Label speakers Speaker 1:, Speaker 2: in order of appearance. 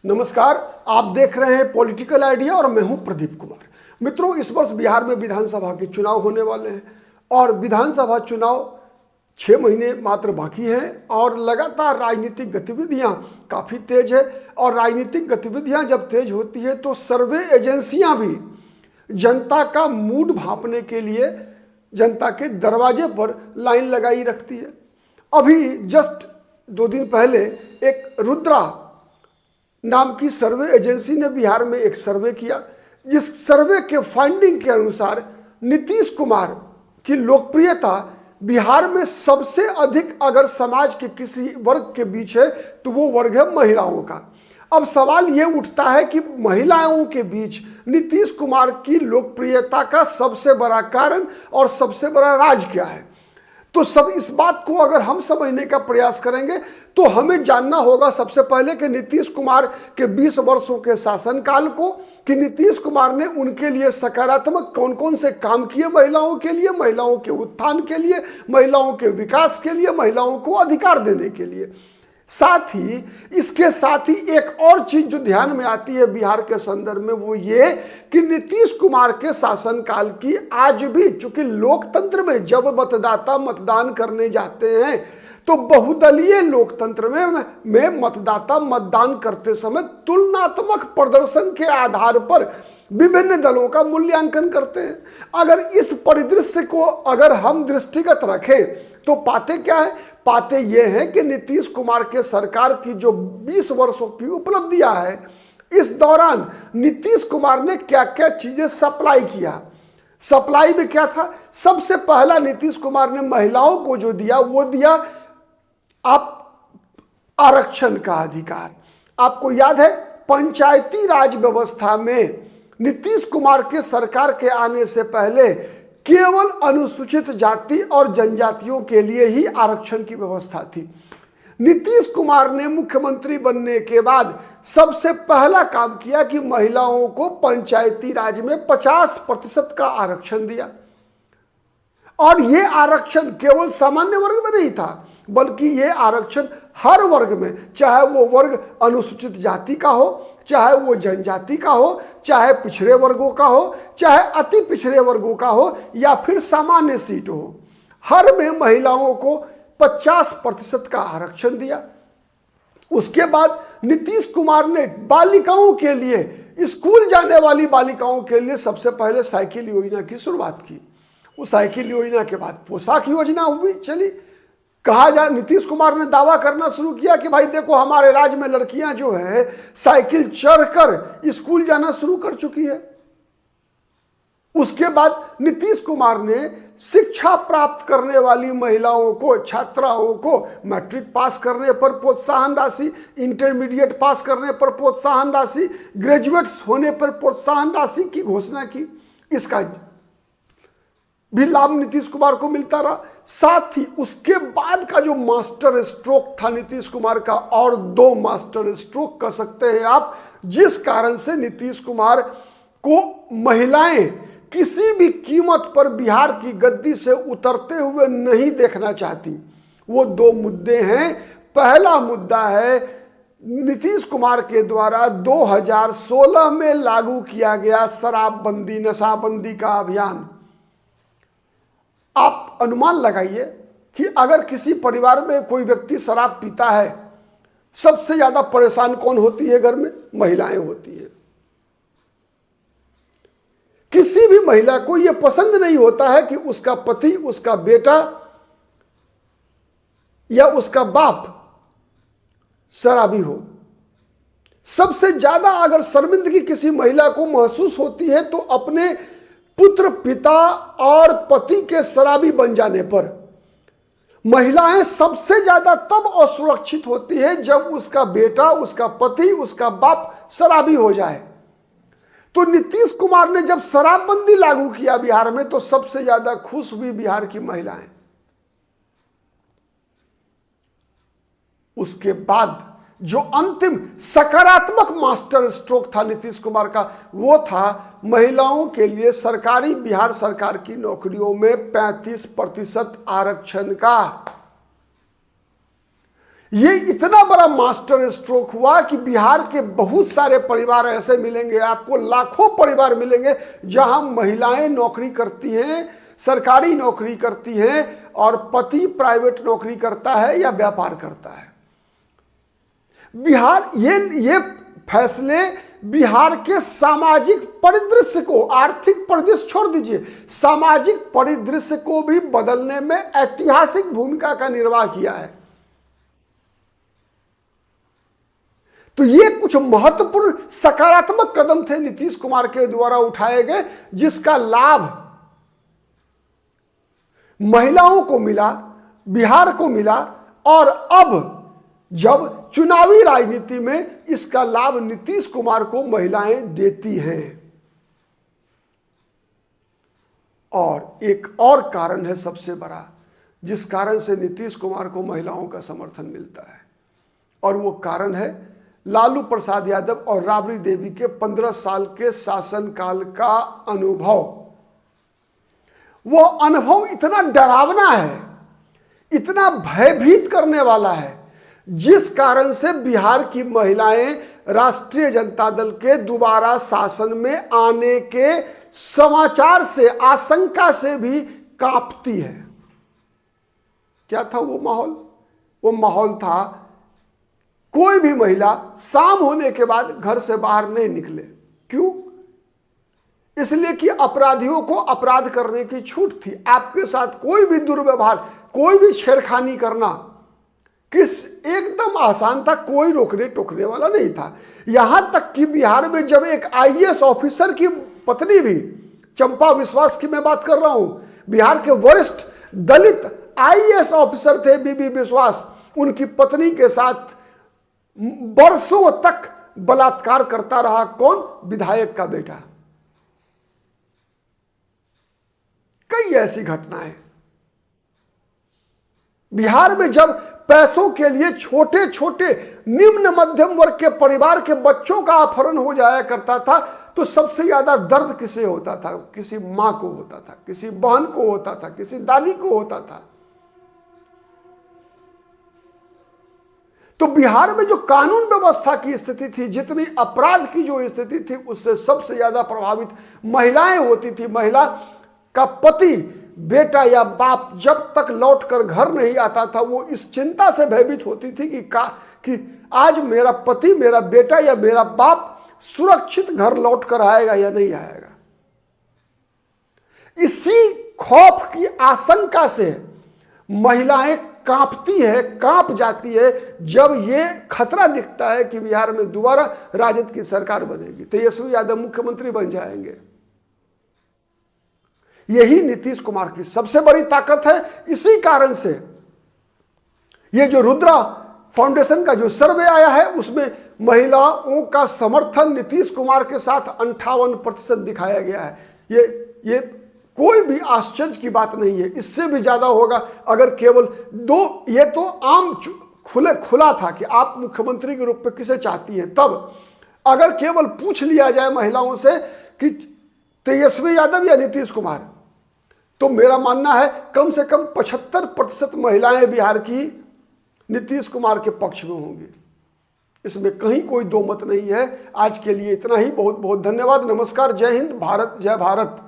Speaker 1: नमस्कार, आप देख रहे हैं पॉलिटिकल आइडिया और मैं हूं प्रदीप कुमार। मित्रों, इस वर्ष बिहार में विधानसभा के चुनाव होने वाले हैं और विधानसभा चुनाव 6 महीने मात्र बाकी हैं और लगातार राजनीतिक गतिविधियां काफ़ी तेज है। और राजनीतिक गतिविधियां जब तेज होती है तो सर्वे एजेंसियां भी जनता का मूड भांपने के लिए जनता के दरवाजे पर लाइन लगाई रखती है। अभी जस्ट 2 दिन पहले एक रुद्रा नाम की सर्वे एजेंसी ने बिहार में एक सर्वे किया, जिस सर्वे के फाइंडिंग के अनुसार नीतीश कुमार की लोकप्रियता बिहार में सबसे अधिक अगर समाज के किसी वर्ग के बीच है तो वो वर्ग है महिलाओं का। अब सवाल ये उठता है कि महिलाओं के बीच नीतीश कुमार की लोकप्रियता का सबसे बड़ा कारण और सबसे बड़ा राज क्या है। तो सब इस बात को अगर हम समझने का प्रयास करेंगे तो हमें जानना होगा सबसे पहले कि नीतीश कुमार के 20 वर्षों के शासनकाल को, कि नीतीश कुमार ने उनके लिए सकारात्मक कौन कौन से काम किए, महिलाओं के लिए, महिलाओं के उत्थान के लिए, महिलाओं के विकास के लिए, महिलाओं को अधिकार देने के लिए। साथ ही इसके साथ ही एक और चीज जो ध्यान में आती है बिहार के संदर्भ में, वो ये कि नीतीश कुमार के शासनकाल की आज भी, चूंकि लोकतंत्र में जब मतदाता मतदान करने जाते हैं तो बहुदलीय लोकतंत्र में मतदाता मतदान करते समय तुलनात्मक प्रदर्शन के आधार पर विभिन्न दलों का मूल्यांकन करते हैं। अगर इस परिदृश्य को अगर हम दृष्टिगत रखें तो पाते क्या है? पाते ये हैं कि नीतीश कुमार के सरकार की जो 20 वर्षों की उपलब्धियां है, इस दौरान नीतीश कुमार ने क्या क्या चीजें सप्लाई किया। सप्लाई में क्या था? सबसे पहला नीतीश कुमार ने महिलाओं को जो दिया वो दिया आप आरक्षण का अधिकार। आपको याद है पंचायती राज व्यवस्था में नीतीश कुमार के सरकार के आने से पहले केवल अनुसूचित जाति और जनजातियों के लिए ही आरक्षण की व्यवस्था थी। नीतीश कुमार ने मुख्यमंत्री बनने के बाद सबसे पहला काम किया कि महिलाओं को पंचायती राज में 50% का आरक्षण दिया। और ये आरक्षण केवल सामान्य वर्ग में नहीं था, बल्कि ये आरक्षण हर वर्ग में, चाहे वो वर्ग अनुसूचित जाति का हो, चाहे वो जनजाति का हो, चाहे पिछड़े वर्गों का हो, चाहे अति पिछड़े वर्गों का हो, या फिर सामान्य सीट हो, हर में महिलाओं को 50% का आरक्षण दिया। उसके बाद नीतीश कुमार ने बालिकाओं के लिए, स्कूल जाने वाली बालिकाओं के लिए सबसे पहले साइकिल योजना की शुरुआत की। उस साइकिल योजना के बाद पोशाक योजना हुई, चली। कहा जाए, नीतीश कुमार ने दावा करना शुरू किया कि भाई देखो हमारे राज्य में लड़कियां जो है साइकिल चढ़कर स्कूल जाना शुरू कर चुकी है। उसके बाद नीतीश कुमार ने शिक्षा प्राप्त करने वाली महिलाओं को, छात्राओं को मैट्रिक पास करने पर प्रोत्साहन राशि, इंटरमीडिएट पास करने पर प्रोत्साहन राशि, ग्रेजुएट्स होने पर प्रोत्साहन राशि की घोषणा की। इसका भी लाभ नीतीश कुमार को मिलता रहा। साथ ही उसके बाद का जो मास्टर स्ट्रोक था नीतीश कुमार का, और 2 मास्टर स्ट्रोक कह सकते हैं आप, जिस कारण से नीतीश कुमार को महिलाएं किसी भी कीमत पर बिहार की गद्दी से उतरते हुए नहीं देखना चाहती, वो 2 मुद्दे हैं। पहला मुद्दा है नीतीश कुमार के द्वारा 2016 में लागू किया गया शराबबंदी, नशाबंदी का अभियान। आप अनुमान लगाइए कि अगर किसी परिवार में कोई व्यक्ति शराब पीता है, सबसे ज्यादा परेशान कौन होती है? घर में महिलाएं होती हैं। किसी भी महिला को यह पसंद नहीं होता है कि उसका पति, उसका बेटा या उसका बाप शराबी हो। सबसे ज्यादा अगर शर्मिंदगी किसी महिला को महसूस होती है तो अपने पुत्र, पिता और पति के शराबी बन जाने पर। महिलाएं सबसे ज्यादा तब असुरक्षित होती है जब उसका बेटा, उसका पति, उसका बाप शराबी हो जाए। तो नीतीश कुमार ने जब शराबबंदी लागू किया बिहार में तो सबसे ज्यादा खुश हुई बिहार की महिलाएं। उसके बाद जो अंतिम सकारात्मक मास्टर स्ट्रोक था नीतीश कुमार का, वो था महिलाओं के लिए सरकारी, बिहार सरकार की नौकरियों में 35% आरक्षण का। ये इतना बड़ा मास्टर स्ट्रोक हुआ कि बिहार के बहुत सारे परिवार ऐसे मिलेंगे आपको, लाखों परिवार मिलेंगे जहां महिलाएं नौकरी करती हैं, सरकारी नौकरी करती हैं और पति प्राइवेट नौकरी करता है या व्यापार करता है। बिहार ये फैसले बिहार के सामाजिक परिदृश्य को, आर्थिक परिदृश्य छोड़ दीजिए, सामाजिक परिदृश्य को भी बदलने में ऐतिहासिक भूमिका का निर्वाह किया है। तो ये कुछ महत्वपूर्ण सकारात्मक कदम थे नीतीश कुमार के द्वारा उठाए गए, जिसका लाभ महिलाओं को मिला, बिहार को मिला, और अब जब चुनावी राजनीति में इसका लाभ नीतीश कुमार को महिलाएं देती हैं। और एक और कारण है सबसे बड़ा, जिस कारण से नीतीश कुमार को महिलाओं का समर्थन मिलता है, और वो कारण है लालू प्रसाद यादव और राबड़ी देवी के 15 साल के शासनकाल का अनुभव। वो अनुभव इतना डरावना है, इतना भयभीत करने वाला है, जिस कारण से बिहार की महिलाएं राष्ट्रीय जनता दल के दोबारा शासन में आने के समाचार से, आशंका से भी कांपती है। क्या था वो माहौल? वो माहौल था कोई भी महिला शाम होने के बाद घर से बाहर नहीं निकले। क्यों? इसलिए कि अपराधियों को अपराध करने की छूट थी। आपके साथ कोई भी दुर्व्यवहार, कोई भी छेड़खानी करना एकदम आसान था, कोई रोकने टोकने वाला नहीं था। यहां तक कि बिहार में जब एक आईएएस ऑफिसर की पत्नी भी, चंपा विश्वास की मैं बात कर रहा हूं, बिहार के वरिष्ठ दलित आईएएस ऑफिसर थे बीबी विश्वास, उनकी पत्नी के साथ बरसों तक बलात्कार करता रहा। कौन? विधायक का बेटा। कई ऐसी घटनाएं बिहार में, जब पैसों के लिए छोटे छोटे निम्न मध्यम वर्ग के परिवार के बच्चों का अपहरण हो जाया करता था, तो सबसे ज्यादा दर्द किसे होता था? किसी मां को होता था, किसी बहन को होता था, किसी दादी को होता था। तो बिहार में जो कानून व्यवस्था की स्थिति थी, जितनी अपराध की जो स्थिति थी, उससे सबसे ज्यादा प्रभावित महिलाएं होती थी। महिला का पति, बेटा या बाप जब तक लौटकर घर नहीं आता था, वो इस चिंता से भयभीत होती थी कि आज मेरा पति, मेरा बेटा या मेरा बाप सुरक्षित घर लौटकर आएगा या नहीं आएगा। इसी खौफ की आशंका से महिलाएं कांपती है, कांप जाती है, जब ये खतरा दिखता है कि बिहार में दोबारा राजद की सरकार बनेगी, तेजस्वी यादव मुख्यमंत्री बन जाएंगे। यही नीतीश कुमार की सबसे बड़ी ताकत है। इसी कारण से ये जो रुद्रा फाउंडेशन का जो सर्वे आया है, उसमें महिलाओं का समर्थन नीतीश कुमार के साथ 58% दिखाया गया है। ये कोई भी आश्चर्य की बात नहीं है, इससे भी ज्यादा होगा अगर केवल दो, ये तो आम खुला था कि आप मुख्यमंत्री के रूप में किसे चाहती हैं। तब अगर केवल पूछ लिया जाए महिलाओं से कि तेजस्वी यादव या नीतीश कुमार, तो मेरा मानना है कम से कम 75% महिलाएं बिहार की नीतीश कुमार के पक्ष में होंगी। इसमें कहीं कोई दो मत नहीं है। आज के लिए इतना ही। बहुत बहुत धन्यवाद। नमस्कार। जय हिंद। भारत जय भारत।